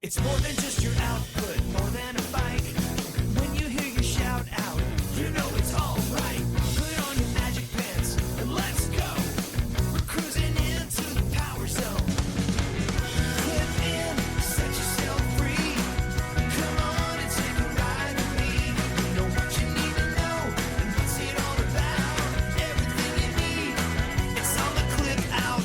It's more than just your output, more than a bike. When you hear your shout out, you know it's all right. Put on your magic pants and let's go. We're cruising into the power zone. Clip in, set yourself free. Come on and take a ride with me. Know what you need to know and what's it all about. Everything you need, it's on the Clip Out.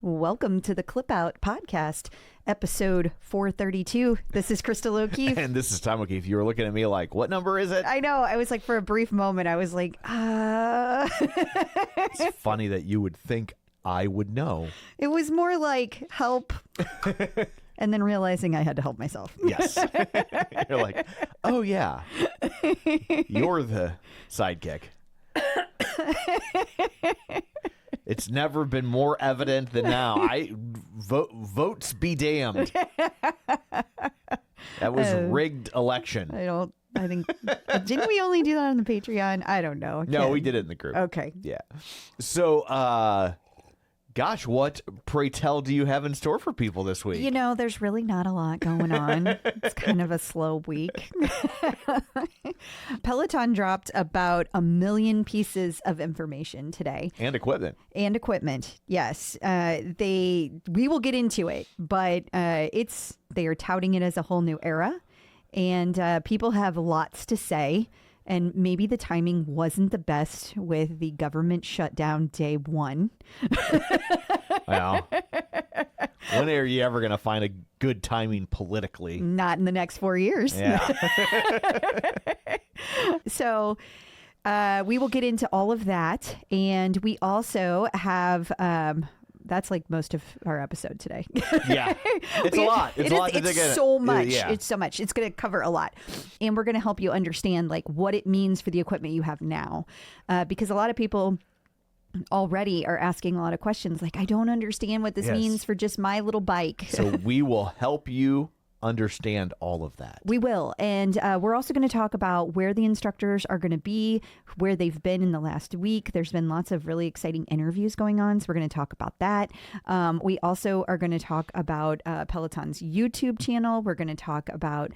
Welcome to the Clip Out podcast, episode 432. This is Crystal O'Keefe. And this is Tom O'Keefe. You were looking at me like, what number is it? I know. I was like, for a brief moment, I was like, It's funny that you would think I would know. It was more like help. And then realizing I had to help myself. Yes. You're like, oh, yeah. You're the sidekick. It's never been more evident than now. Votes be damned. That was rigged election. I think, didn't we only do that on the Patreon? I don't know. No, we did it in the group. Okay. Yeah. So, gosh, what, pray tell, do you have in store for people this week? You know, there's really not a lot going on. It's kind of a slow week. Peloton dropped about 1 million pieces of information today. And equipment. Yes. We will get into it, but they are touting it as a whole new era, and people have lots to say. And maybe the timing wasn't the best with the government shutdown day one. Well, when are you ever going to find a good timing politically? Not in the next 4 years. Yeah. So we will get into all of that. And we also have... that's like most of our episode today. Yeah. It's a lot. It's a lot to dig in. It's so much. Yeah. It's so much. It's going to cover a lot. And we're going to help you understand like what it means for the equipment you have now. Because a lot of people already are asking a lot of questions like, I don't understand what this means for just my little bike. So we will help you understand all of that. We will. And we're also going to talk about where the instructors are going to be, where they've been in the last week. There's been lots of really exciting interviews going on. So we're going to talk about that. We also are going to talk about Peloton's YouTube channel. We're going to talk about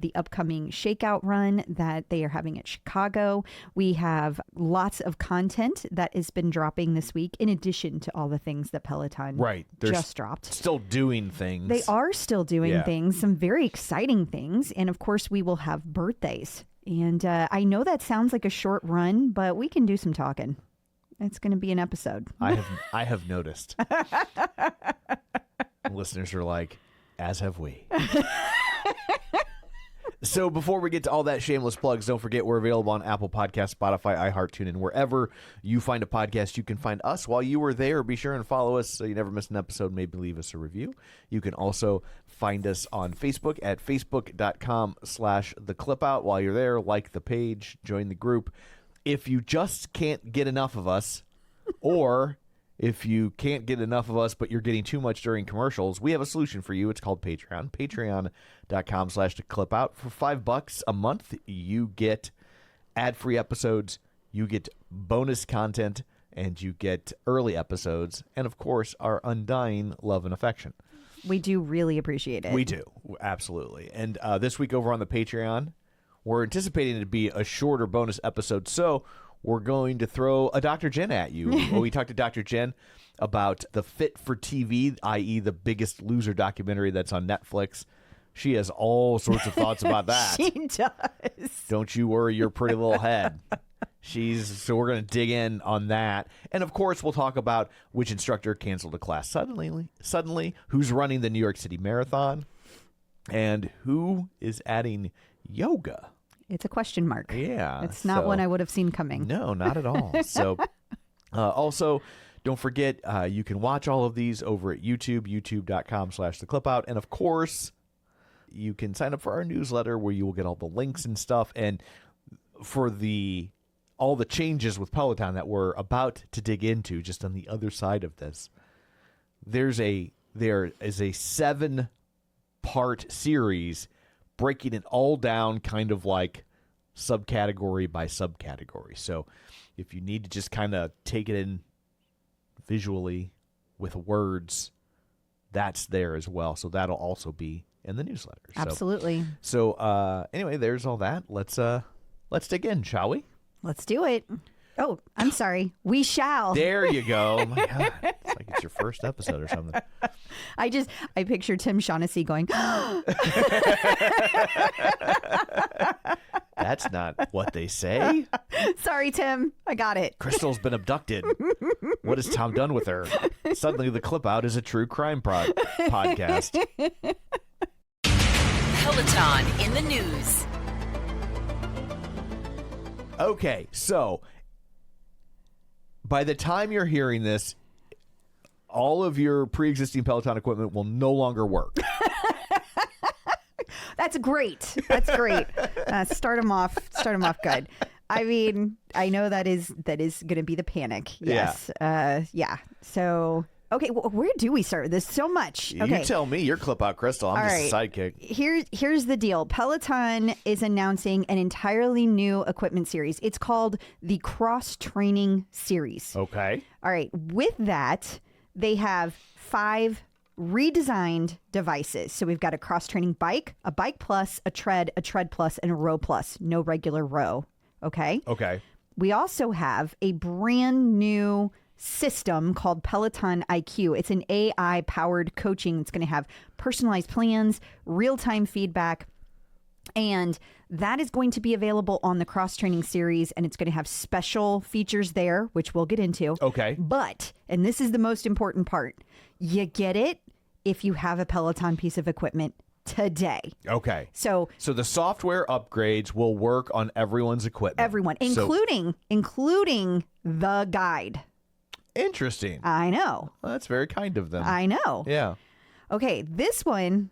the upcoming Shakeout run that they are having at Chicago. We have lots of content that has been dropping this week, in addition to all the things that Peloton just dropped. Still doing things. They are still doing things. Some very exciting things. And of course, we will have birthdays. And I know that sounds like a short run, but we can do some talking. It's going to be an episode. I have noticed. Listeners are like, as have we. So before we get to all that shameless plugs, don't forget we're available on Apple Podcasts, Spotify, iHeart, TuneIn, wherever you find a podcast, you can find us. While you are there, be sure and follow us so you never miss an episode. Maybe leave us a review. You can also find us on Facebook at facebook.com/theclipout. While you're there, like the page, join the group. If you just can't get enough of us, or if you can't get enough of us, but you're getting too much during commercials, we have a solution for you. It's called Patreon. Patreon.com/theclipout. For $5 a month, you get ad-free episodes, you get bonus content, and you get early episodes, and of course, our undying love and affection. We do really appreciate it. We do. Absolutely. And this week over on the Patreon, we're anticipating it to be a shorter bonus episode, so we're going to throw a Dr. Jen at you. We talked to Dr. Jen about the Fit for TV, i.e. the Biggest Loser documentary that's on Netflix. She has all sorts of thoughts about that. She does. Don't you worry your pretty little head. So we're going to dig in on that. And, of course, we'll talk about which instructor canceled a class suddenly, who's running the New York City Marathon, and who is adding yoga. It's a question mark. Yeah. It's not one I would have seen coming. No, not at all. So also, don't forget, you can watch all of these over at YouTube, youtube.com/theclipout. And, of course, you can sign up for our newsletter where you will get all the links and stuff. And for all the changes with Peloton that we're about to dig into just on the other side of this, there is a 7-part series breaking it all down, kind of like subcategory by subcategory. So if you need to just kind of take it in visually with words, that's there as well. So that'll also be in the newsletter. Absolutely. So anyway, there's all that. Let's dig in, shall we? Let's do it. Oh, I'm sorry. We shall. There you go. Oh my God. It's like it's your first episode or something. I picture Tim Shaughnessy going, That's not what they say. sorry, Tim. I got it. Crystal's been abducted. What has Tom done with her? Suddenly the Clip Out is a true crime podcast. Peloton in the news. Okay, so by the time you're hearing this, all of your pre-existing Peloton equipment will no longer work. That's great. That's great. Start them off good. I mean, I know that is going to be the panic. Yes. Yeah. So, okay, well, where do we start with this? So much. Okay. You tell me. You're Clip Out Crystal. I'm just a sidekick. Here's the deal. Peloton is announcing an entirely new equipment series. It's called the Cross Training Series. Okay. All right. With that, they have 5 redesigned devices. So we've got a cross-training bike, a bike plus, a tread plus, and a row plus. No regular row. Okay? Okay. We also have a brand new system called Peloton IQ. It's an AI-powered coaching. It's going to have personalized plans, real-time feedback, and that is going to be available on the cross-training series, and it's going to have special features there, which we'll get into. Okay. But, and this is the most important part, you get it if you have a Peloton piece of equipment today. Okay. So the software upgrades will work on everyone's equipment. everyone, including the guide. Interesting. I know. Well, that's very kind of them. I know. Yeah. Okay, this one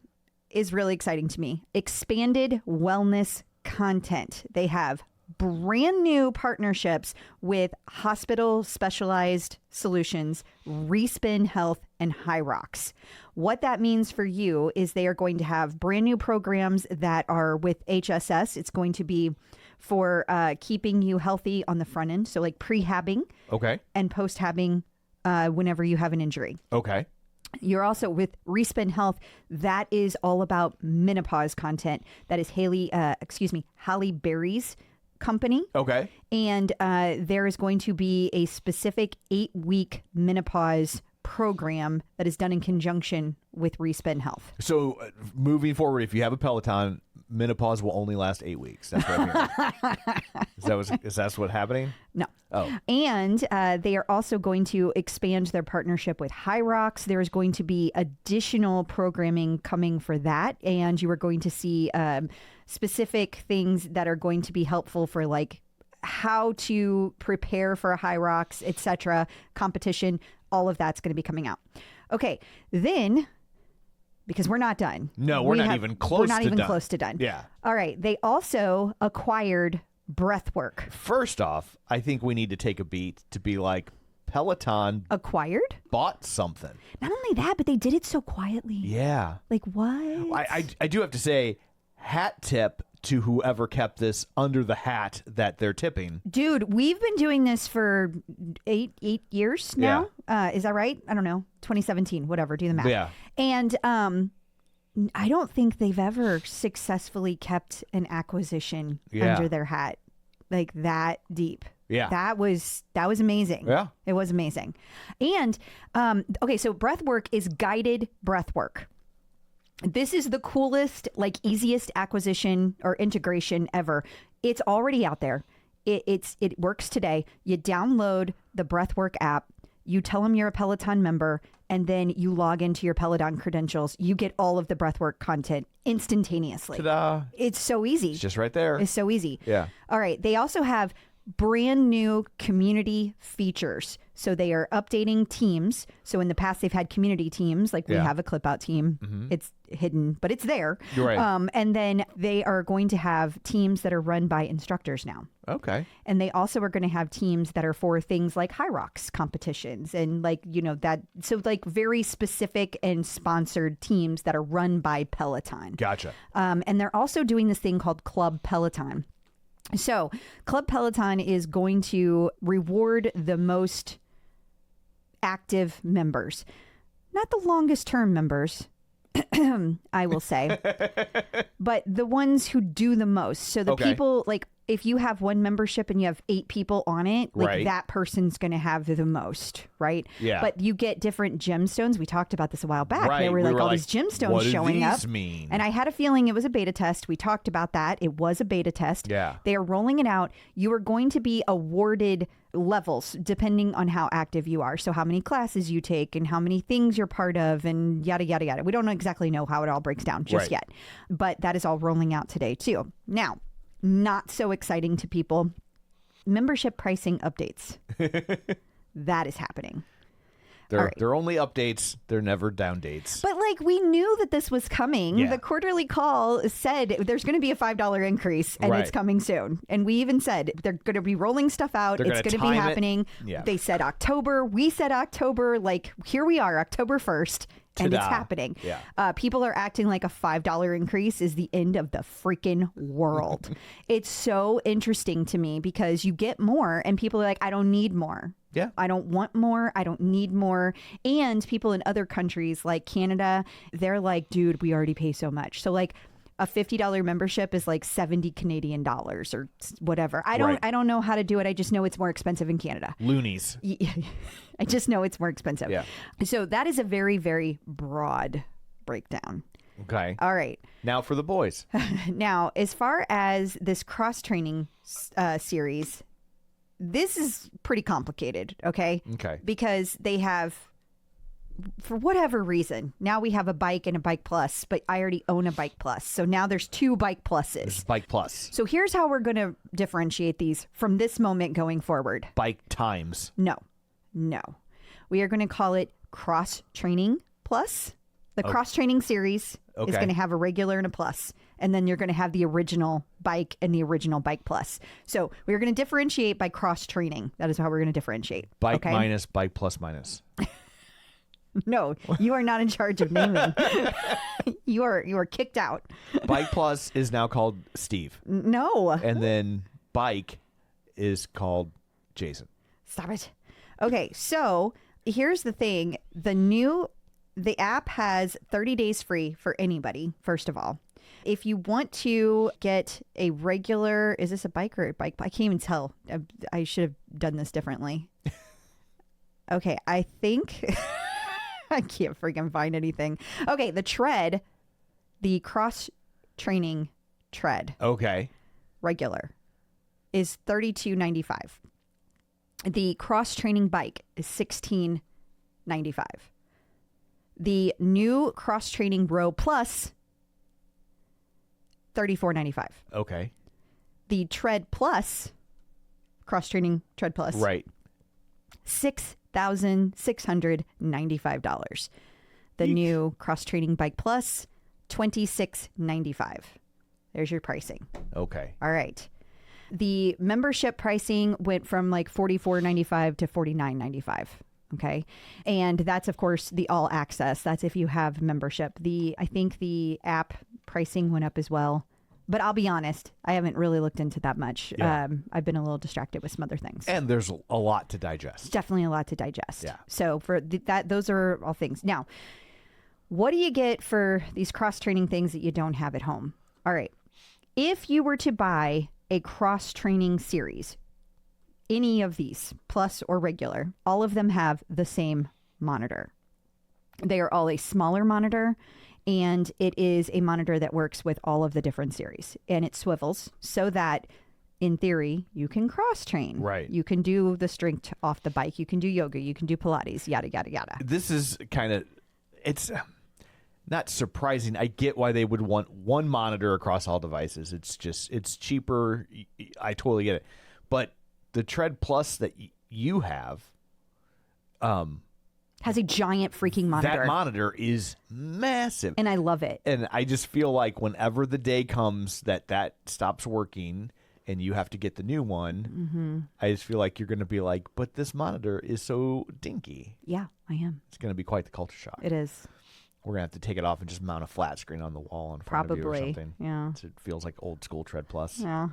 is really exciting to me. Expanded wellness content. They have brand new partnerships with hospital specialized solutions, Respin Health and Hyrox. What that means for you is they are going to have brand new programs that are with HSS. It's going to be for keeping you healthy on the front end. So like pre-habbing Okay. and post-habbing whenever you have an injury. Okay. You're also with Respin Health. That is all about menopause content. That is Halle Berry's company. Okay. And there is going to be a specific 8-week menopause program that is done in conjunction with Respin Health. So moving forward, if you have a Peloton, menopause will only last 8 weeks. That's what I'm hearing. Is that what's happening? No. Oh. And they are also going to expand their partnership with Hyrox. There's going to be additional programming coming for that. And you are going to see specific things that are going to be helpful for like how to prepare for a Hyrox, etc., competition. All of that's going to be coming out. Okay. Then, because we're not done. No, we're not even close to done. We're not even close to done. Yeah. All right. They also acquired Breathwork. First off, I think we need to take a beat to be like, Peloton Acquired? bought something. Not only that, but they did it so quietly. Yeah. Like what? I do have to say, hat tip to whoever kept this under the hat that they're tipping. Dude, we've been doing this for eight years now. Is that right? I don't know. 2017, whatever. Do the math. Yeah. And I don't think they've ever successfully kept an acquisition under their hat like that deep. Yeah. That was amazing. Yeah. It was amazing. And okay, so breathwork is guided breathwork. This is the coolest, like easiest acquisition or integration ever. It's already out there. It works today. You download the Breathwork app. You tell them you're a Peloton member, and then you log into your Peloton credentials. You get all of the Breathwork content instantaneously. Ta-da. It's so easy. It's just right there. It's so easy. Yeah. All right. They also have brand new community features. So they are updating teams. So in the past, they've had community teams, like we have a clip out team. Mm-hmm. It's hidden, but it's there. You're right. And then they are going to have teams that are run by instructors now. Okay. And they also are going to have teams that are for things like Hyrox competitions and like, you know, that. So like very specific and sponsored teams that are run by Peloton. Gotcha. And they're also doing this thing called Club Peloton. So Club Peloton is going to reward the most active members, not the longest term members, I will say, but the ones who do the most. So the people, like, if you have one membership and you have 8 people on it, like that person's going to have the most, right? Yeah. But you get different gemstones. We talked about this a while back. Right. There were We like were all like, these gemstones what do showing these up. mean? And I had a feeling it was a beta test. We talked about that. It was a beta test. Yeah. They are rolling it out. You are going to be awarded levels depending on how active you are. So how many classes you take and how many things you're part of and yada, yada, yada. We don't exactly know how it all breaks down just yet. But that is all rolling out today too. Now, not so exciting to people. Membership pricing updates. That is happening. They're only updates. They're never down dates. But like we knew that this was coming. Yeah. The quarterly call said there's going to be a $5 increase and it's coming soon. And we even said they're going to be rolling stuff out. It's going to be happening. Yeah. They said October. We said October. Like here we are, October 1st. And it's happening. Yeah. People are acting like a $5 increase is the end of the freaking world. It's so interesting to me because you get more and people are like, I don't need more. Yeah. I don't want more. I don't need more. And people in other countries like Canada, they're like, dude, we already pay so much. So like a $50 membership is like 70 Canadian dollars or whatever. I don't know how to do it. I just know it's more expensive in Canada. Loonies. I just know it's more expensive. Yeah. So that is a very, very broad breakdown. Okay. All right. Now for the boys. Now, as far as this cross-training series, this is pretty complicated, okay? Okay. Because they have, for whatever reason, now we have a bike and a bike plus, but I already own a bike plus. So now there's 2 bike pluses. There's Bike Plus. So here's how we're going to differentiate these from this moment going forward. Bike Times. No. We are going to call it Cross Training Plus. The Cross Training series is going to have a regular and a plus. And then you're going to have the original bike and the original bike plus. So we're going to differentiate by cross training. That is how we're going to differentiate. Bike minus, bike plus minus. No, you are not in charge of naming. You are kicked out. Bike Plus is now called Steve. No. And then Bike is called Jason. Stop it. Okay, so here's the thing. The app has 30 days free for anybody, first of all. If you want to get a regular, is this a bike or a bike? I can't even tell. I should have done this differently. Okay, I think I can't freaking find anything. Okay, the tread, the cross training tread. Okay. Regular is $32.95. The cross training bike is $16.95. The new cross training Row Plus, $34.95. Okay. The Tread Plus, cross training Tread Plus, Right. $6,695. The new cross training Bike Plus, $26.95. There's your pricing. Okay. All right. The membership pricing went from like $44.95 to $49.95. Okay. And that's, of course, the all access. That's if you have membership. I think the app pricing went up as well. But I'll be honest, I haven't really looked into that much. Yeah. I've been a little distracted with some other things. And there's a lot to digest. Definitely a lot to digest. Yeah. So for those are all things. Now, what do you get for these cross-training things that you don't have at home? All right. If you were to buy a cross-training series, any of these, plus or regular, all of them have the same monitor. They are all a smaller monitor, and it is a monitor that works with all of the different series. And it swivels so that, in theory, you can cross-train. Right. You can do the strength off the bike. You can do yoga. You can do Pilates, yada, yada, yada. This is kind of, it's not surprising. I get why they would want one monitor across all devices. It's cheaper. I totally get it. But the Tread Plus that you have has a giant freaking monitor. That monitor is massive. And I love it. And I just feel like whenever the day comes that stops working and you have to get the new one, I just feel like you're going to be like, but this monitor is so dinky. Yeah, I am. It's going to be quite the culture shock. It is. We're going to have to take it off and just mount a flat screen on the wall in front of you or something. Yeah. So it feels like old school Tread Plus. Yeah.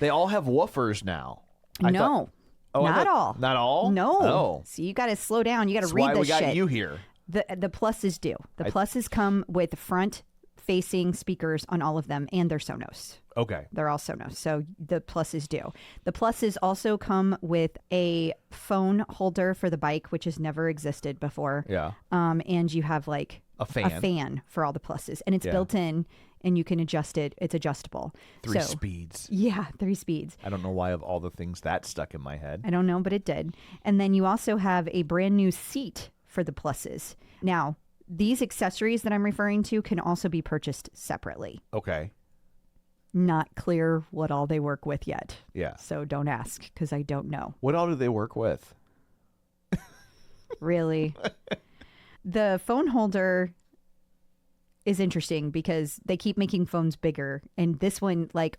They all have woofers now. Not all. Not all? No. Oh. So you got to slow down. You got to That's read why this we got shit. you here. The pluses do. The pluses come with front-facing speakers on all of them, and they're Sonos. Okay. They're all Sonos, so the pluses do. The pluses also come with a phone holder for the bike, which has never existed before. Yeah. And you have like A fan. for all the pluses, and it's built in, and you can adjust it. It's adjustable. Three So- speeds. Yeah, 3 speeds. I don't know why of all the things that stuck in my head. I don't know, but it did. And then you also have a brand new seat for the pluses. Now, these accessories that I'm referring to can also be purchased separately. Okay. Not clear what all they work with yet. Yeah. So don't ask, because I don't know. What all do they work with? Really. The phone holder is interesting because they keep making phones bigger. And this one, like,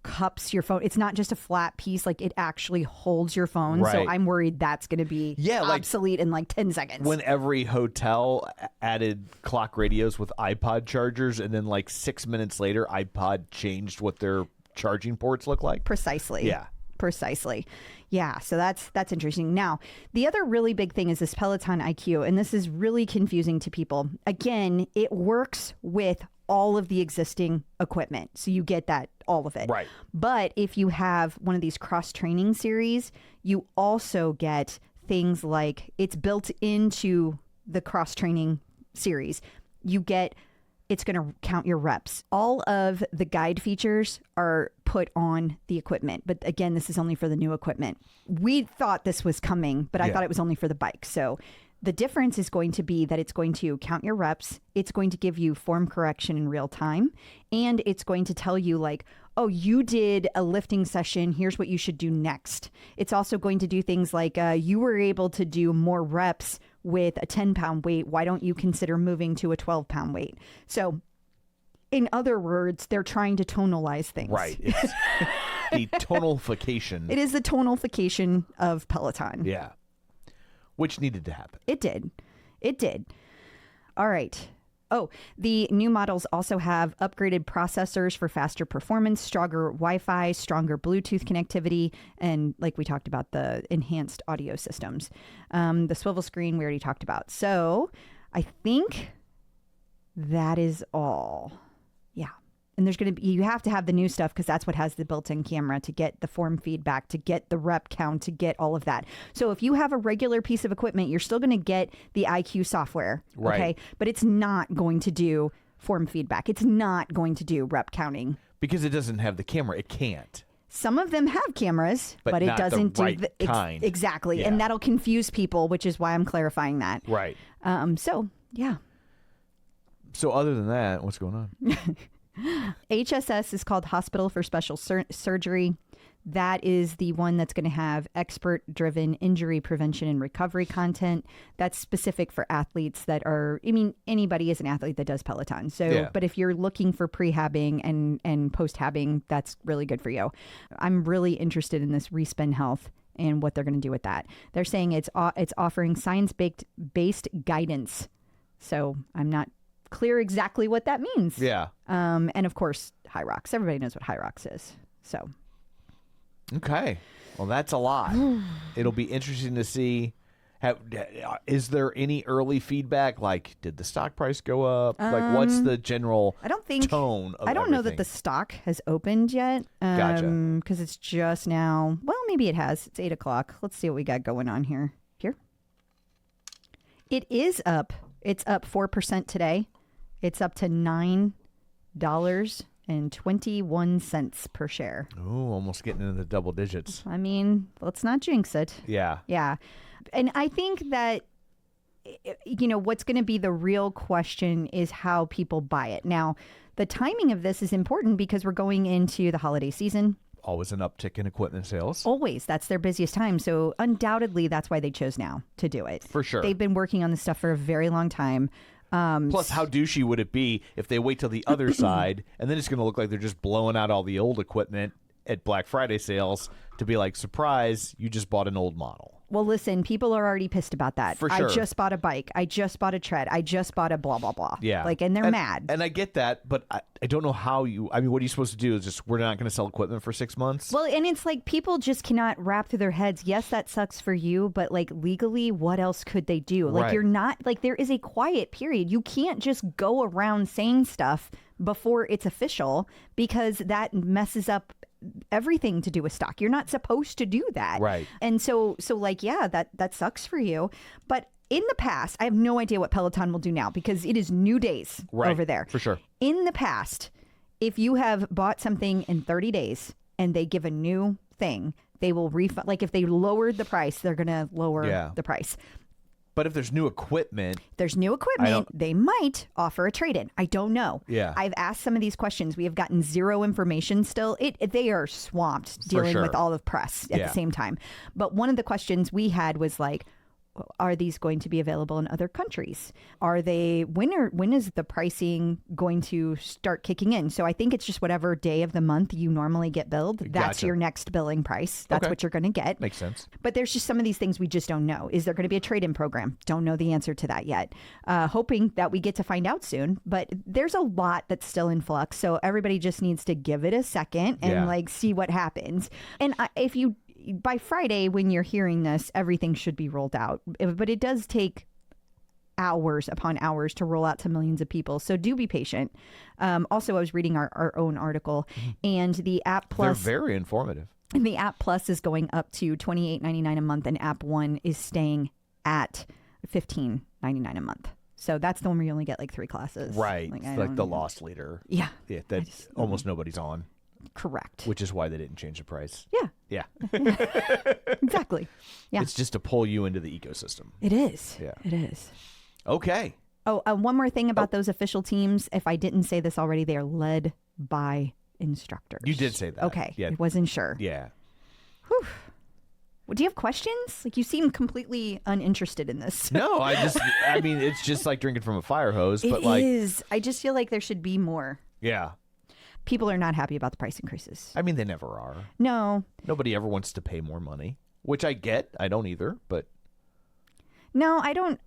cups your phone. It's not just a flat piece. Like, it actually holds your phone. So Right. I'm worried that's going to be obsolete in like 10 seconds. When every hotel added clock radios with iPod chargers, and then like 6 minutes later, iPod changed what their charging ports look like. Precisely. Yeah. Precisely. Yeah, so that's interesting. Now, the other really big thing is this Peloton IQ, and this is really confusing to people. Again, it works with all of the existing equipment. So you get that, all of it. Right. But if you have one of these cross-training series, you also get things like it's built into the cross-training series. You get, it's going to count your reps. All of the guide features are put on the equipment. But again, this is only for the new equipment. We thought this was coming, but I thought it was only for the bike. So the difference is going to be that it's going to count your reps. It's going to give you form correction in real time. And it's going to tell you like, oh, you did a lifting session. Here's what you should do next. It's also going to do things like you were able to do more reps with a 10-pound weight. Why don't you consider moving to a 12-pound weight? So in other words, they're trying to tonalize things. Right. It's the tonalification. It is the tonalification of Peloton. Yeah. Which needed to happen. It did. It did. All right. Oh, the new models also have upgraded processors for faster performance, stronger Wi-Fi, stronger Bluetooth connectivity, and like we talked about, the enhanced audio systems. The swivel screen we already talked about. So I think that is all. Yeah. And there's going to be, you have to have the new stuff because that's what has the built-in camera to get the form feedback, to get the rep count, to get all of that. So if you have a regular piece of equipment, you're still going to get the IQ software. Right. Okay. But it's not going to do form feedback. It's not going to do rep counting. Because it doesn't have the camera. It can't. Some of them have cameras, But it not the doesn't right do kind. exactly. Yeah. And that'll confuse people, which is why I'm clarifying that. Right. So yeah. So other than that, what's going on? HSS is called Hospital for Special Surgery. That is the one that's going to have expert-driven injury prevention and recovery content. That's specific for athletes that are, I mean, anybody is an athlete that does Peloton. So, Yeah. But if you're looking for prehabbing and post-habbing, that's really good for you. I'm really interested in this Respin Health and what they're going to do with that. They're saying it's offering science-based guidance. So I'm not clear exactly what that means. Yeah. And of course, Hyrox. Everybody knows what Hyrox is. So, Okay. Well, that's a lot. It'll be interesting to see. Is there any early feedback? Like, did the stock price go up? Like, what's the general I don't think tone of I don't know that everything? the stock has opened yet. Gotcha. Because it's just now. Well, maybe it has. It's 8:00. Let's see what we got going on here. It is up. It's up 4% today. It's up to $9.21 per share. Ooh, almost getting into the double digits. I mean, let's not jinx it. Yeah. Yeah. And I think that, you know, what's going to be the real question is how people buy it. Now, the timing of this is important because we're going into the holiday season. Always an uptick in equipment sales. Always. That's their busiest time. So undoubtedly, that's why they chose now to do it. For sure. They've been working on this stuff for a very long time. Plus, how douchey would it be if they wait till the other side and then it's going to look like they're just blowing out all the old equipment at Black Friday sales to be like, surprise, you just bought an old model. Well, listen, people are already pissed about that. For sure. I just bought a bike. I just bought a tread. I just bought a blah, blah, blah. Yeah. Like, and they're mad. And I get that, but I don't know how I mean, what are you supposed to do? Is just, we're not going to sell equipment for 6 months? Well, and it's like people just cannot wrap through their heads. Yes, that sucks for you, but like legally, what else could they do? Like, Right. you're not, like, there is a quiet period. You can't just go around saying stuff before it's official because that messes up everything to do with stock. You're not supposed to do that. Right. And so like, yeah, that sucks for you. But in the past, I have no idea what Peloton will do now because it is new days Right. over there. For sure. In the past, if you have bought something in 30 days and they give a new thing, they will refund. Like if they lowered the price, they're going to lower the price. But if there's new equipment, There's new equipment, they might offer a trade-in. I don't know. Yeah. I've asked some of these questions. We have gotten zero information still. They are swamped dealing sure. with all of press at the same time. But one of the questions we had was like, are these going to be available in other countries? Are they, when is the pricing going to start kicking in? So I think it's just whatever day of the month you normally get billed. That's Gotcha. your next billing price. That's Okay. what you're going to get. makes sense. But there's just some of these things we just don't know. Is there going to be a trade-in program? Don't know the answer to that yet. Hoping that we get to find out soon. But there's a lot that's still in flux. So everybody just needs to give it a second and like see what happens. And if you, by Friday, when you're hearing this, everything should be rolled out. But it does take hours upon hours to roll out to millions of people. So do be patient. Also, I was reading our own article and the App Plus. They're very informative. And the App Plus is going up to $28.99 a month, and App One is staying at $15.99 a month. So that's the one where you only get like 3 classes. Right. Like, It's I like don't the know. loss leader. Yeah. Yeah, that almost nobody's on, Correct. which is why they didn't change the price. Yeah. Yeah. Exactly. Yeah. It's just to pull you into the ecosystem. It is. Yeah. It is. Okay. Oh, one more thing about those official teams. If I didn't say this already, they are led by instructors. You did say that. Okay. Yeah. I wasn't sure. Yeah. Whew. Well, do you have questions? Like, you seem completely uninterested in this. No, I mean, it's just like drinking from a fire hose, It but like, is. I just feel like there should be more. yeah. People are not happy about the price increases. I mean, they never are. No. Nobody ever wants to pay more money, which I get. I don't either, but No, I don't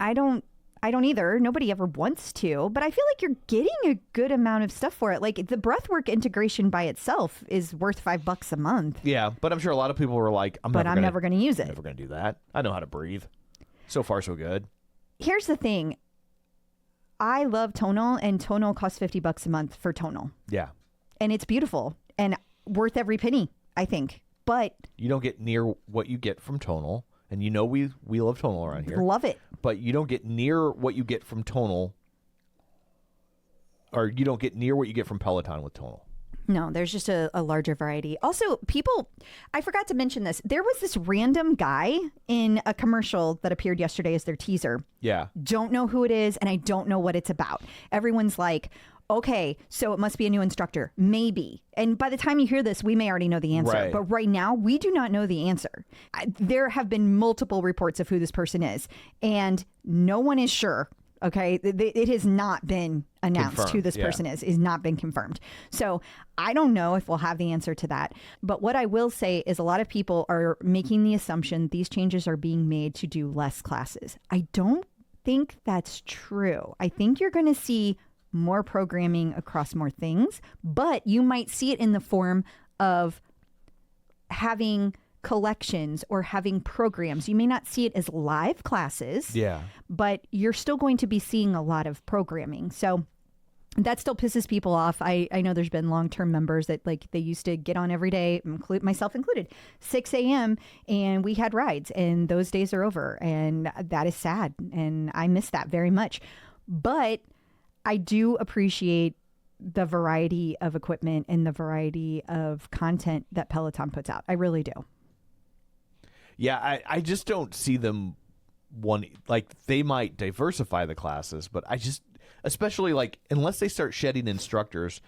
either. Nobody ever wants to, but I feel like you're getting a good amount of stuff for it. Like the breathwork integration by itself is worth $5 a month. yeah. But I'm sure a lot of people were like, I'm never going to use it. never going to do that. I know how to breathe. So far, so good. Here's the thing. I love Tonal, and Tonal costs $50 a month for Tonal. Yeah. And it's beautiful and worth every penny, I think. But You don't get near what you get from Tonal, and you know we love Tonal around here. love it. But you don't get near what you get from Tonal, or you don't get near what you get from Peloton with Tonal. No, there's just a larger variety. Also, I forgot to mention this. There was this random guy in a commercial that appeared yesterday as their teaser. Yeah. Don't know who it is, and I don't know what it's about. Everyone's like, okay, so it must be a new instructor. Maybe. And by the time you hear this, we may already know the answer. Right. But right now, we do not know the answer. There have been multiple reports of who this person is, and no one is sure. Okay, it has not been announced Confirmed, who this yeah. person is not been confirmed. So I don't know if we'll have the answer to that. But what I will say is a lot of people are making the assumption these changes are being made to do less classes. I don't think that's true. I think you're going to see more programming across more things, but you might see it in the form of having collections or having programs. You may not see it as live classes, Yeah. but you're still going to be seeing a lot of programming. So that still pisses people off. I know there's been long-term members that like they used to get on every day, myself included, 6 a.m. and we had rides, and those days are over, and that is sad, and I miss that very much. But I do appreciate the variety of equipment and the variety of content that Peloton puts out. I really do. Yeah, I just don't see them like they might diversify the classes, but I just, especially like, unless they start shedding instructors,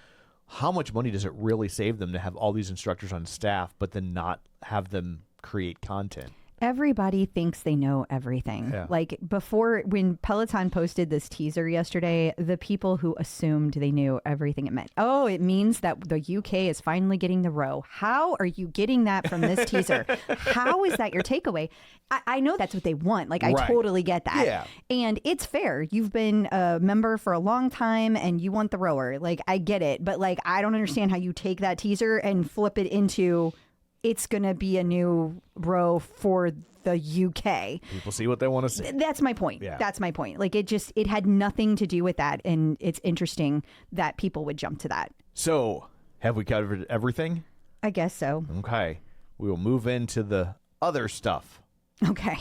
how much money does it really save them to have all these instructors on staff, but then not have them create content? Everybody thinks they know everything. Yeah. Like before, when Peloton posted this teaser yesterday, the people who assumed they knew everything it meant. Oh, it means that the UK is finally getting the row. How are you getting that from this teaser? How is that your takeaway? I know that's what they want. Like, I Right. totally get that. Yeah. And it's fair. You've been a member for a long time and you want the rower. Like, I get it. But like, I don't understand how you take that teaser and flip it into it's going to be a new row for the UK. People see what they want to see. That's my point. Yeah. That's my point. Like, it had nothing to do with that. And it's interesting that people would jump to that. So, have we covered everything? I guess so. Okay. We will move into the other stuff. Okay.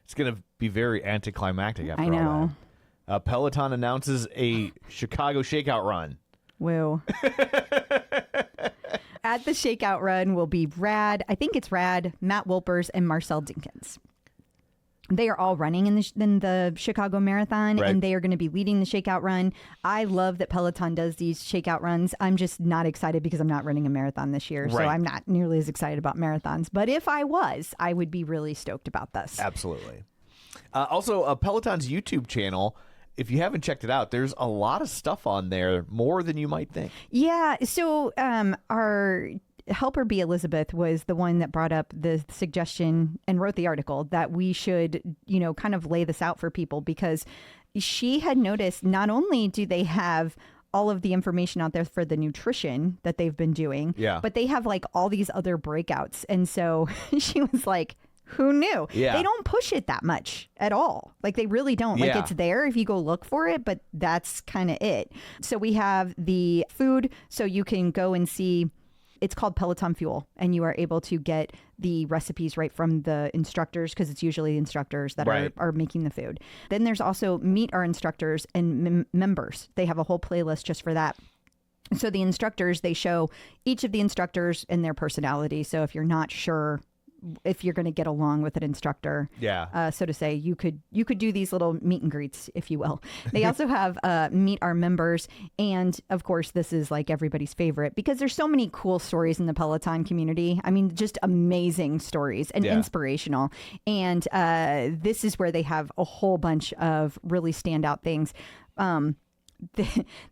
It's going to be very anticlimactic after I all know. that. Peloton announces a Chicago Shakeout run. Woo. At the Shakeout run will be Rad. I think it's Rad, Matt Wilpers, and Marcel Dinkins. They are all running in the Chicago Marathon, Right. and they are going to be leading the Shakeout run. I love that Peloton does these Shakeout runs. I'm just not excited because I'm not running a marathon this year, so Right. I'm not nearly as excited about marathons. But if I was, I would be really stoked about this. Absolutely. Also, Peloton's YouTube channel, if you haven't checked it out, there's a lot of stuff on there, more than you might think. Yeah. So our helper B Elizabeth was the one that brought up the suggestion and wrote the article that we should, kind of lay this out for people, because she had noticed not only do they have all of the information out there for the nutrition that they've been doing, Yeah. but they have like all these other breakouts. And so she was like, who knew? Yeah. They don't push it that much at all. Like, they really don't. Like, Yeah. it's there if you go look for it, but that's kind of it. So we have the food, so you can go and see. It's called Peloton Fuel, and you are able to get the recipes right from the instructors, because it's usually instructors that Right. are making the food. Then there's also Meet Our Instructors and members. They have a whole playlist just for that. So the instructors, they show each of the instructors and their personality. So if you're not sure if you're going to get along with an instructor, Yeah. so to say, you could do these little meet and greets, if you will. They also have Meet Our Members. And of course, this is like everybody's favorite because there's so many cool stories in the Peloton community. I mean, just amazing stories and Yeah. inspirational. And this is where they have a whole bunch of really standout things.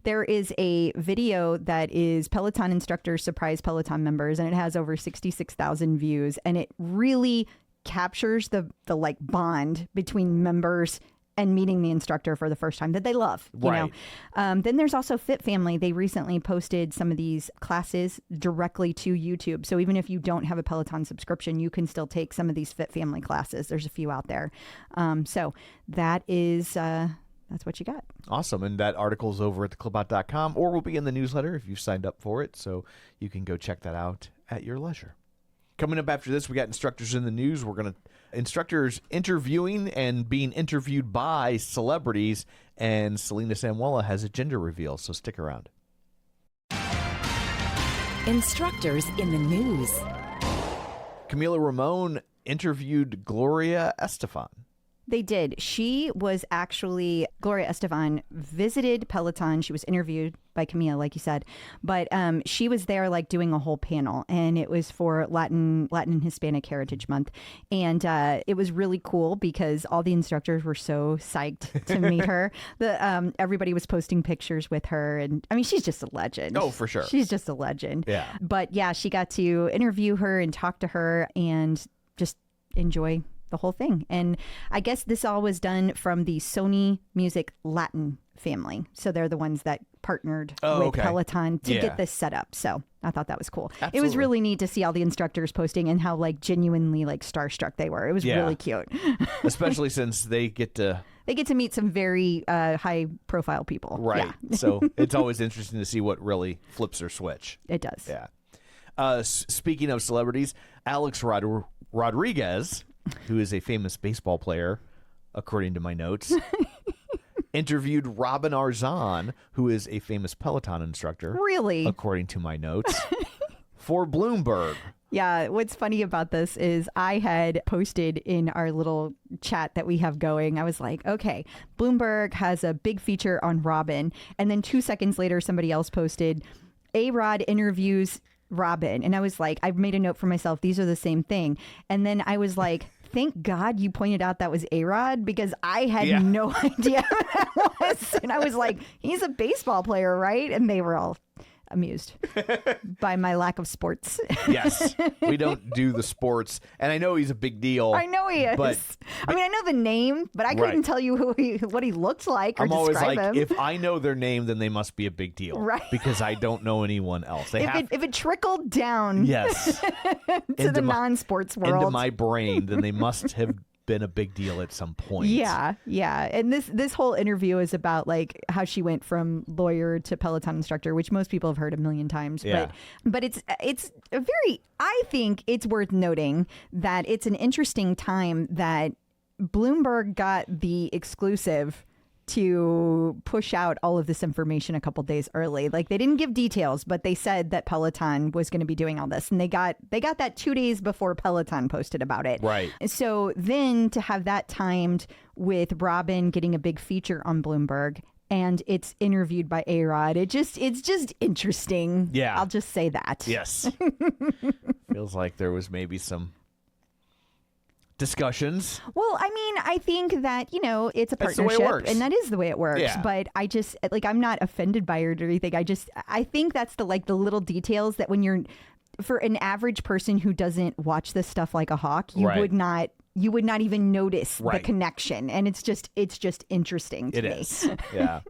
There is a video that is Peloton instructors surprise Peloton members, and it has over 66,000 views, and it really captures the like bond between members and meeting the instructor for the first time that they love, you Right. know. Then there's also Fit Family. They recently posted some of these classes directly to YouTube. So even if you don't have a Peloton subscription, you can still take some of these Fit Family classes. There's a few out there. So that is... that's what you got. Awesome. And that article's over at theclipout.com, or will be in the newsletter if you've signed up for it. So you can go check that out at your leisure. Coming up after this, we got instructors in the news. We're going to instructors interviewing and being interviewed by celebrities. And Salena Samuela has a gender reveal. So stick around. Instructors in the news. Camila Ramon interviewed Gloria Estefan. They did. She was actually, Gloria Estefan visited Peloton. She was interviewed by Camila, like you said, but she was there like doing a whole panel, and it was for Latin and Hispanic Heritage Month. And it was really cool because all the instructors were so psyched to meet her. Everybody was posting pictures with her. And I mean, she's just a legend. Oh, for sure. She's just a legend. Yeah. But yeah, she got to interview her and talk to her and just enjoy the whole thing. And I guess this all was done from the Sony Music Latin family. So they're the ones that partnered with okay. Peloton to Yeah. get this set up. So I thought that was cool. It was Absolutely. really neat to see all the instructors posting and how like genuinely like starstruck they were. It was Yeah. really cute. Especially since they get to... They get to meet some very high profile people. Right. Yeah, So it's always interesting to see what really flips their switch. it does. Yeah. Speaking of celebrities, Alex Rodriguez, who is a famous baseball player, according to my notes, interviewed Robin Arzon, who is a famous Peloton instructor, Really? according to my notes, for Bloomberg. Yeah, what's funny about this is I had posted in our little chat that we have going, I was like, okay, Bloomberg has a big feature on Robin. And then 2 seconds later, somebody else posted, A-Rod interviews Robin. And I was like, I made a note for myself, these are the same thing. And then I was like, thank God you pointed out that was A-Rod, because I had Yeah. no idea who that was. And I was like, he's a baseball player, right? And they were all amused by my lack of sports. Yes, we don't do the sports, and I know he's a big deal. I know he is. But I mean, I know the name, but I couldn't tell you what he looked like or I'm always describe like, him. if I know their name, then they must be a big deal, Right. Because I don't know anyone else. They if it trickled down yes, to the non-sports world. into my brain, then they must have been a big deal at some point. Yeah. And this whole interview is about like how she went from lawyer to Peloton instructor, which most people have heard a million times. Yeah. But it's a very, I think it's worth noting that it's an interesting time that Bloomberg got the exclusive to push out all of this information a couple days early. Like, they didn't give details, but they said that Peloton was going to be doing all this, and they got that 2 days before Peloton posted about it. Right. So then to have that timed with Robin getting a big feature on Bloomberg, and it's interviewed by A-Rod, it's just interesting. Yeah. I'll just say that. Yes. Feels like there was maybe some discussions. Well, I mean, I think that, it's a That's the way it partnership, works. and that is the way it works. Yeah. But I just, I'm not offended by it or anything. I think that's the little details that when you're, for an average person who doesn't watch this stuff like a hawk, you Right. would not even notice the Right. connection. And it's just interesting to me. It is. Yeah.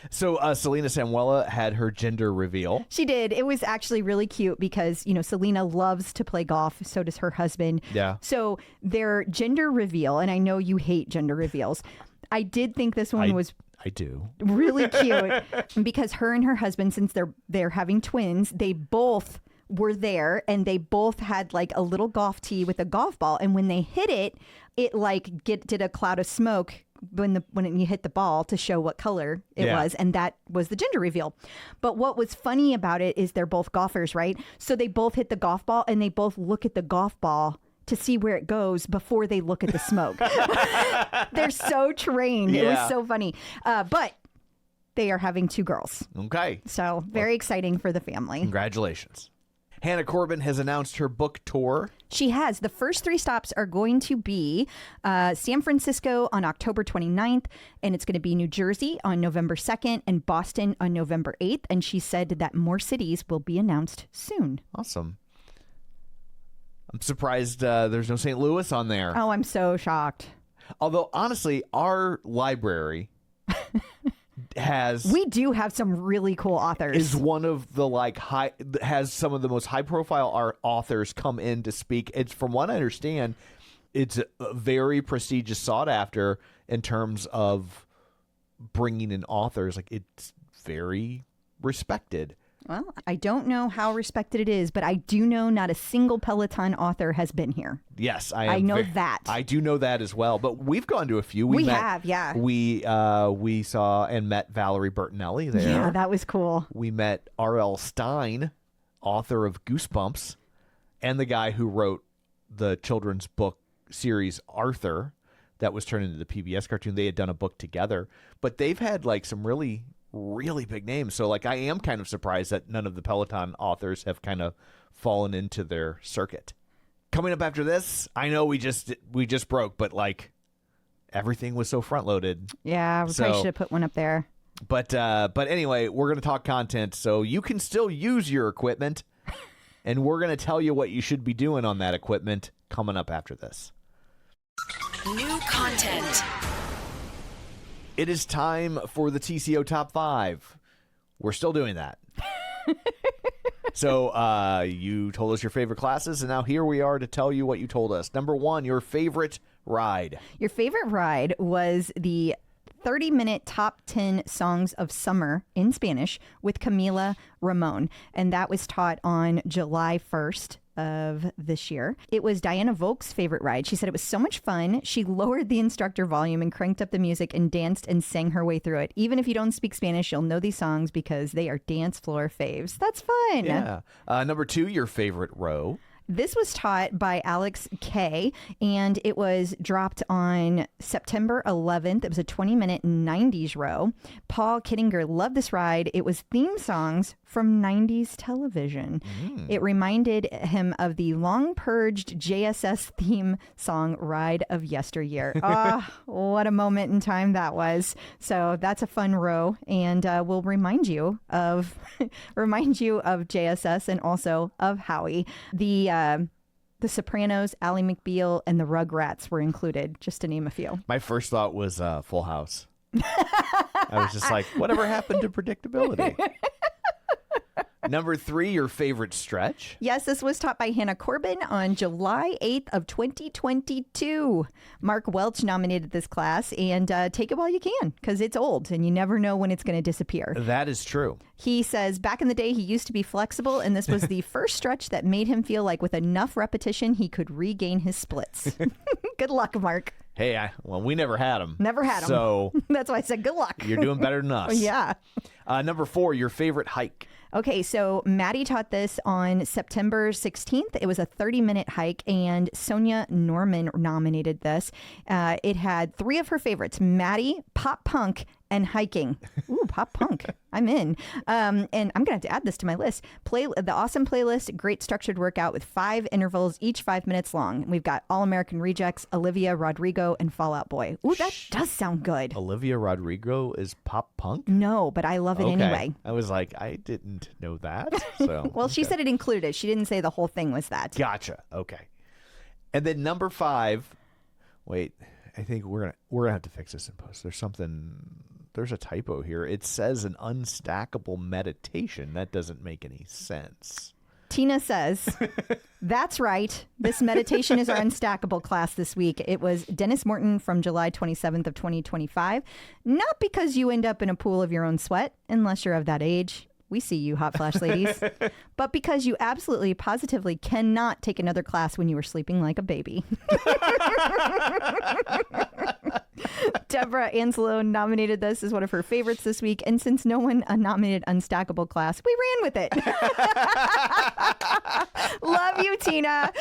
So Salena Samuela had her gender reveal. She did. It was actually really cute because, Selena loves to play golf. So does her husband. Yeah. So their gender reveal, and I know you hate gender reveals. I did think this one was I do. really cute because her and her husband, since they're having twins, they both were there and they both had like a little golf tee with a golf ball. And when they hit it, it like did a cloud of smoke when you hit the ball to show what color it Yeah. was, and that was the gender reveal. But what was funny about it is they're both golfers, right? So they both hit the golf ball and they both look at the golf ball to see where it goes before they look at the smoke. They're so trained. It was Yeah. so funny. But they are having 2 girls. Okay. So very exciting for the family. Congratulations. Hannah Corbin has announced her book tour. She has. The first 3 stops are going to be San Francisco on October 29th, and it's going to be New Jersey on November 2nd and Boston on November 8th. And she said that more cities will be announced soon. Awesome. I'm surprised there's no St. Louis on there. Oh, I'm so shocked. Although, honestly, our library We do have some really cool authors. is one of the has some of the most high profile authors come in to speak. It's, from what I understand, it's a very prestigious, sought after in terms of bringing in authors. Like, it's very respected. Well, I don't know how respected it is, but I do know not a single Peloton author has been here. Yes, I know that. I do know that as well. But we've gone to a few. We have, yeah. We saw and met Valerie Bertinelli there. Yeah, that was cool. We met R.L. Stein, author of Goosebumps, and the guy who wrote the children's book series Arthur that was turned into the PBS cartoon. They had done a book together, but they've had like some really big names. So like, I am kind of surprised that none of the Peloton authors have kind of fallen into their circuit. Coming up after this, I know we just broke, but like, everything was so front loaded. Yeah, we probably should have put one up there. But anyway, we're going to talk content, so you can still use your equipment, and we're going to tell you what you should be doing on that equipment coming up after this. New content. It is time for the TCO Top 5. We're still doing that. So you told us your favorite classes, and now here we are to tell you what you told us. Number 1, your favorite ride. Your favorite ride was the 30-minute top 10 songs of summer in Spanish with Camila Ramon. And that was taught on July 1st of this year. It was Diana Volk's favorite ride. She said it was so much fun. She lowered the instructor volume and cranked up the music and danced and sang her way through it. Even if you don't speak Spanish, you'll know these songs because they are dance floor faves. That's fun. Yeah. Number 2, your favorite row. This was taught by Alex K, and it was dropped on September 11th. It was a 20-minute 90s row. Paul Kittinger loved this ride. It was theme songs from 90s television. It reminded him of the long-purged JSS theme song, Ride of Yesteryear. What a moment in time that was. So that's a fun row, and will remind you of JSS and also of Howie. The Sopranos, Ally McBeal, and the Rugrats were included, just to name a few. My first thought was Full House. I was just like, whatever happened to predictability? Number 3, your favorite stretch? Yes, this was taught by Hannah Corbin on July 8th of 2022. Mark Welch nominated this class, and take it while you can, because it's old and you never know when it's going to disappear. That is true. He says back in the day, he used to be flexible, and this was the first stretch that made him feel like with enough repetition, he could regain his splits. Good luck, Mark. Hey, we never had them. Never had them. So that's why I said good luck. You're doing better than us. Yeah. Number 4, your favorite hike. Okay, so Maddie taught this on September 16th. It was a 30-minute hike, and Sonia Norman nominated this. It had 3 of her favorites, Maddie, pop punk, and hiking. Ooh, pop punk. I'm in. And I'm going to have to add this to my list. The awesome playlist, great structured workout with 5 intervals, each 5 minutes long. We've got All American Rejects, Olivia Rodrigo, and Fall Out Boy. Ooh, that does sound good. Olivia Rodrigo is pop punk? No, but I love it anyway. I was like, I didn't know that. So Well, she said it included. She didn't say the whole thing was that. Gotcha. Okay. And then number 5, wait, I think we're gonna have to fix this in post. There's a typo here. It says an unstackable meditation. That doesn't make any sense. Tina says, that's right. This meditation is our unstackable class this week. It was Dennis Morton from July 27th of 2025. Not because you end up in a pool of your own sweat, unless you're of that age. We see you, hot flash ladies. But because you absolutely, positively cannot take another class when you were sleeping like a baby. Deborah Anselo nominated this as one of her favorites this week. And since no one nominated Unstackable class, we ran with it. Love you, Tina.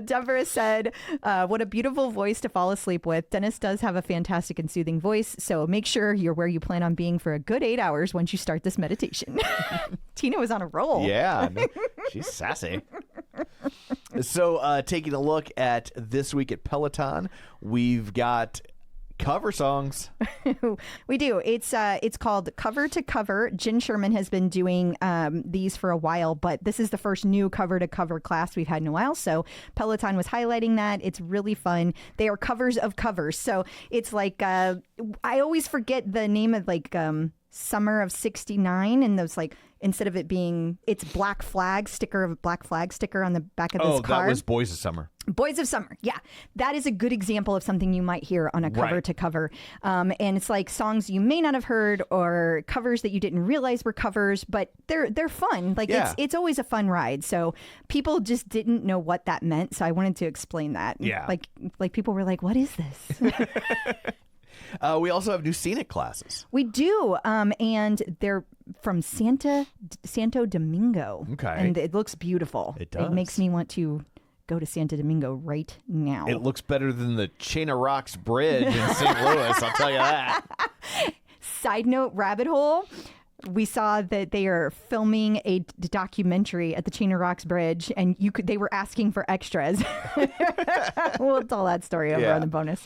Deborah said, what a beautiful voice to fall asleep with. Dennis does have a fantastic and soothing voice. So make sure you're where you plan on being for a good 8 hours once you start this meditation. Tina was on a roll. Yeah, she's sassy. So taking a look at this week at Peloton, we've got cover songs. We do. It's called Cover to Cover. Jen Sherman has been doing these for a while, but this is the first new cover to cover class we've had in a while. So Peloton was highlighting that. It's really fun. They are covers of covers. So it's like I always forget the name of Summer of '69, and those instead of it being it's black flag sticker on the back of this car. That was Boys of Summer. Boys of Summer. Yeah. That is a good example of something you might hear on a cover to cover. And it's like songs you may not have heard or covers that you didn't realize were covers, but they're fun. It's always a fun ride. So people just didn't know what that meant. So I wanted to explain that. Yeah. Like people were like, what is this? We also have new scenic classes. We do. And they're from Santo Domingo. Okay. And it looks beautiful. It does. It makes me want to go to Santo Domingo right now. It looks better than the Chain of Rocks Bridge in St. Louis, I'll tell you that. Side note, rabbit hole. We saw that they are filming a documentary at the Chain of Rocks Bridge, and they were asking for extras. We'll tell that story over on the bonus.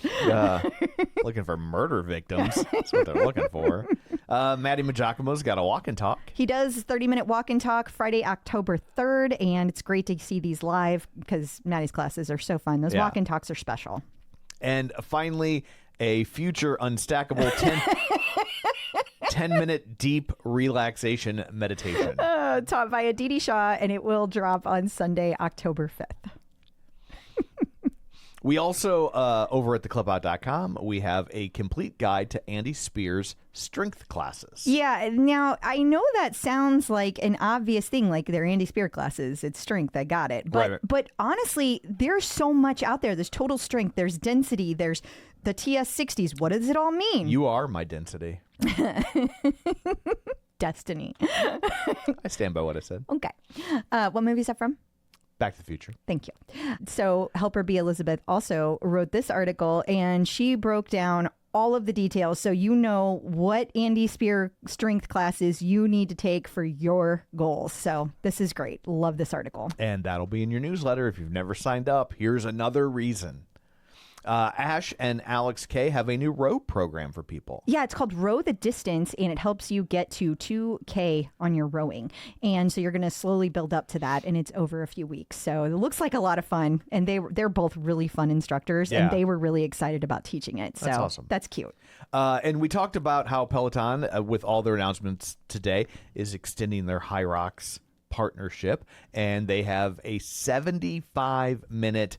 Looking for murder victims. That's what they're looking for. Maddie Majacomo's got a walk and talk. He does 30-minute walk and talk Friday, October 3rd, and it's great to see these live because Maddie's classes are so fun. Those walk and talks are special. And finally, a future unstackable 10-minute deep relaxation meditation. Taught by Aditi Shah, and it will drop on Sunday, October 5th. We also, over at theclipout.com, we have a complete guide to Andy Speers' strength classes. Yeah, now, I know that sounds like an obvious thing, like they're Andy Spears classes. It's strength, I got it. But honestly, there's so much out there. There's total strength, there's density, there's the TS60s. What does it all mean? You are my density. Destiny. I stand by what I said. Okay. What movie is that from? Back to the Future. Thank you. So Helper B. Elizabeth also wrote this article, and she broke down all of the details so you know what Andy Speer strength classes you need to take for your goals. So this is great. Love this article. And that'll be in your newsletter. If you've never signed up, here's another reason. Ash and Alex K have a new row program for people. Yeah, it's called Row the Distance, and it helps you get to 2K on your rowing. And so you're going to slowly build up to that, and it's over a few weeks. So it looks like a lot of fun, and they're both really fun instructors, and they were really excited about teaching it. So that's awesome. That's cute. And we talked about how Peloton, with all their announcements today, is extending their Hyrox partnership, and they have a 75-minute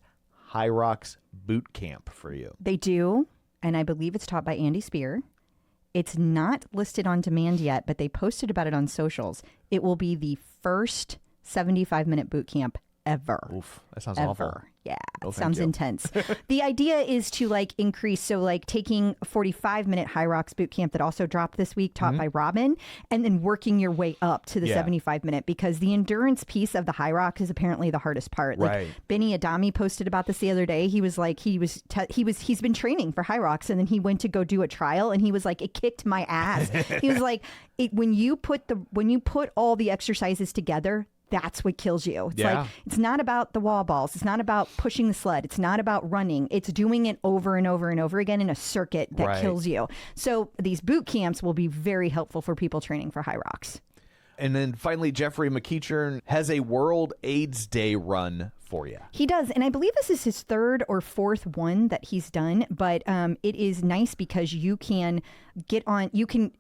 Hyrox boot camp for you. They do, and I believe it's taught by Andy Speer. It's not listed on demand yet, but they posted about it on socials. It will be the first 75-minute boot camp ever. Oof, that sounds ever. awful. Yeah, No, it thank sounds you. intense. The idea is to increase, so taking a 45-minute Hyrox boot camp that also dropped this week, taught by Robin, and then working your way up to the 75-minute, because the endurance piece of the Hyrox is apparently the hardest part. Right. Benny Adami posted about this the other day. He was like, he's been training for Hyrox, and then he went to go do a trial, and he was like, it kicked my ass. He was like, when you put all the exercises together, that's what kills you. It's it's not about the wall balls. It's not about pushing the sled. It's not about running. It's doing it over and over and over again in a circuit that kills you. So these boot camps will be very helpful for people training for Hyrox. And then finally, Jeffrey McEachern has a World AIDS Day run for you. He does. And I believe this is his third or fourth one that he's done. But it is nice because you can get on,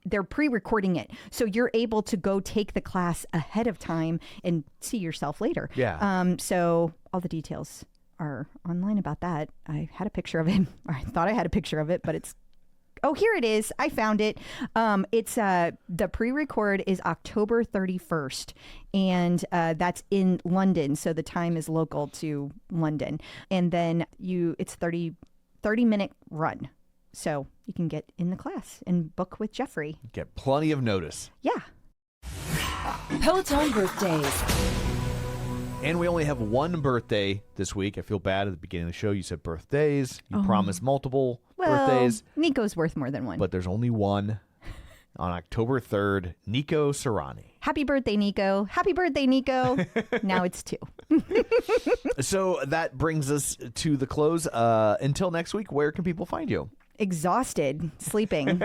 they're pre-recording it. So you're able to go take the class ahead of time and see yourself later. Yeah. So all the details are online about that. I had a picture of it. Or I thought I had a picture of it, but it's oh, here it is. I found it. It's the pre-record is October 31st, and that's in London. So the time is local to London. And then it's 30-minute run. So you can get in the class and book with Jeffrey. Get plenty of notice. Yeah. Peloton birthdays. And we only have one birthday this week. I feel bad at the beginning of the show. You said birthdays. You promised multiple birthdays. Nico's worth more than one. But there's only one. On October 3rd, Nico Serrani. Happy birthday, Nico. Happy birthday, Nico. Now it's 2. So that brings us to the close. Until next week, where can people find you? Exhausted, sleeping.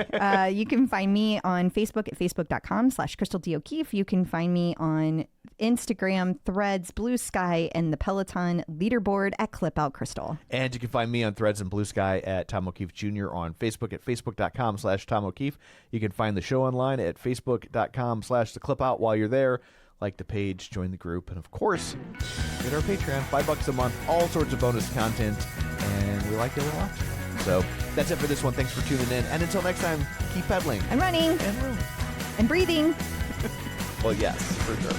You can find me on Facebook at facebook.com/Crystal D. O'Keefe. You can find me on Instagram, Threads, Blue Sky, and the Peloton leaderboard at Clip Out Crystal. And you can find me on Threads and Blue Sky at Tom O'Keefe Jr. on Facebook at facebook.com/Tom O'Keefe. You can find the show online at facebook.com/The Clip Out. While you're there, like the page, join the group, and of course, get our Patreon, $5 a month, all sorts of bonus content, and we like it a lot. So that's it for this one. Thanks for tuning in. And until next time, keep pedaling. And running. And room. And breathing. Well, yes, for sure.